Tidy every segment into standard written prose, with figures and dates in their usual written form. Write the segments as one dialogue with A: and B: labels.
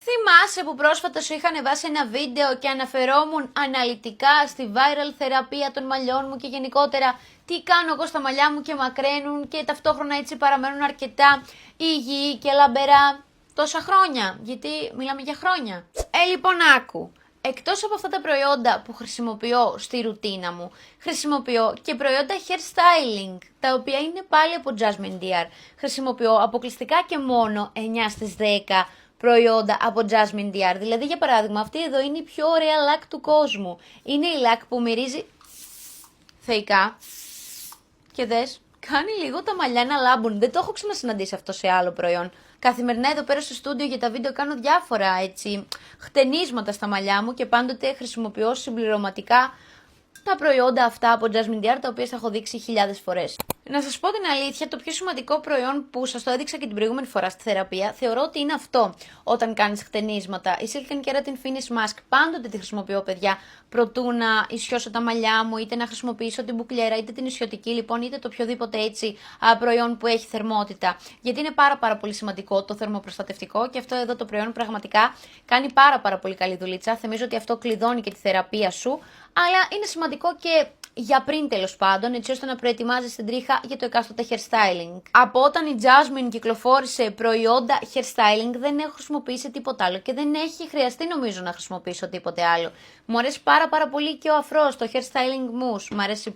A: Θυμάσαι που πρόσφατα σου είχα ανεβάσει ένα βίντεο και αναφερόμουν αναλυτικά στη viral θεραπεία των μαλλιών μου και γενικότερα τι κάνω εγώ στα μαλλιά μου και μακραίνουν και ταυτόχρονα έτσι παραμένουν αρκετά υγιή και λαμπερά τόσα χρόνια, γιατί μιλάμε για χρόνια. Λοιπόν άκου. Εκτός από αυτά τα προϊόντα που χρησιμοποιώ στη ρουτίνα μου, χρησιμοποιώ και προϊόντα hair styling, τα οποία είναι πάλι από Jasmine DR. Χρησιμοποιώ αποκλειστικά και μόνο 9 στις 10 προϊόντα από Jasmine DR. Δηλαδή, για παράδειγμα, αυτή εδώ είναι η πιο ωραία λακ του κόσμου. Είναι η λακ που μυρίζει θεϊκά. Και δες, κάνει λίγο τα μαλλιά να λάμπουν. Δεν το έχω ξανασυναντήσει αυτό σε άλλο προϊόν. Καθημερινά εδώ πέρα στο στούντιο για τα βίντεο κάνω διάφορα έτσι χτενίσματα στα μαλλιά μου και πάντοτε χρησιμοποιώ συμπληρωματικά τα προϊόντα αυτά από Jasmine DR, τα οποία σας έχω δείξει χιλιάδες φορές. Να σας πω την αλήθεια, το πιο σημαντικό προϊόν που σας το έδειξα και την προηγούμενη φορά στη θεραπεία, θεωρώ ότι είναι αυτό όταν κάνεις χτενίσματα. Η Silk & Keratin Finish Mask πάντοτε τη χρησιμοποιώ, παιδιά, προτού να ισιώσω τα μαλλιά μου, είτε να χρησιμοποιήσω την μπουκλιέρα, είτε την ισιωτική, λοιπόν, είτε το οποιοδήποτε έτσι προϊόν που έχει θερμότητα. Γιατί είναι πάρα πολύ σημαντικό το θερμοπροστατευτικό και αυτό εδώ το προϊόν πραγματικά κάνει πάρα πολύ καλή δουλίτσα. Θυμίζω ότι αυτό κλειδώνει και τη θεραπεία σου, αλλά είναι σημαντικό και για πριν τέλος πάντων, έτσι ώστε να προετοιμάζεις την τρίχα για το εκάστοτε hair styling. Από όταν η Jasmine κυκλοφόρησε προϊόντα hair styling δεν έχω χρησιμοποιήσει τίποτα άλλο και δεν έχει χρειαστεί νομίζω να χρησιμοποιήσω τίποτε άλλο. Μου αρέσει πάρα πολύ και ο αφρός, το hair styling mousse, μου αρέσει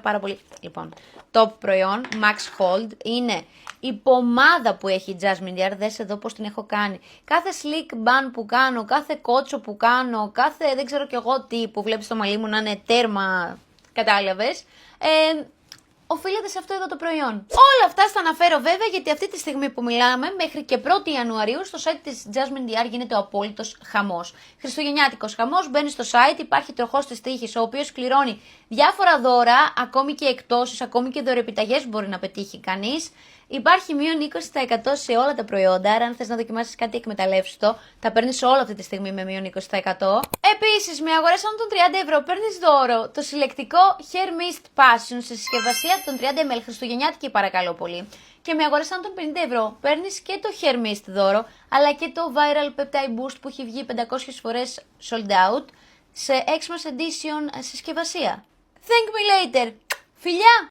A: πάρα πολύ. Λοιπόν, top προϊόν, Max Hold, είναι η πομάδα που έχει η Jasmine DR, δες εδώ πώς την έχω κάνει. Κάθε slick bun που κάνω, κάθε κότσο που κάνω, κάθε δεν ξέρω κι εγώ τι που βλέπεις το μαλλί μου να είναι τέρμα, κατάλαβες, οφείλεται σε αυτό εδώ το προϊόν. Όλα αυτά στα αναφέρω βέβαια γιατί αυτή τη στιγμή που μιλάμε μέχρι και 1η Ιανουαρίου στο site της Jasmine DR γίνεται ο απόλυτος χαμός. Χριστουγεννιάτικος χαμός, μπαίνει στο site, υπάρχει τροχός της τύχης ο οποίος κληρώνει διάφορα δώρα, ακόμη και εκτόσεις, ακόμη και δωρεπιταγές μπορεί να πετύχει κανείς. Υπάρχει μείον 20% σε όλα τα προϊόντα, άρα αν θες να δοκιμάσεις κάτι εκμεταλλεύσου το, τα παίρνεις όλα αυτή τη στιγμή με μείον 20%. Επίσης, με αγορές άνω των 30 ευρώ παίρνεις δώρο το συλλεκτικό Hair Mist Passion σε συσκευασία των 30 ml χριστουγεννιάτικη παρακαλώ πολύ. Και με αγορές άνω των 50 ευρώ παίρνεις και το Hair Mist δώρο, αλλά και το Viral Peptide Boost που έχει βγει 500 φορές sold out σε Xmas Edition συσκευασία. Thank me later. Φιλιά!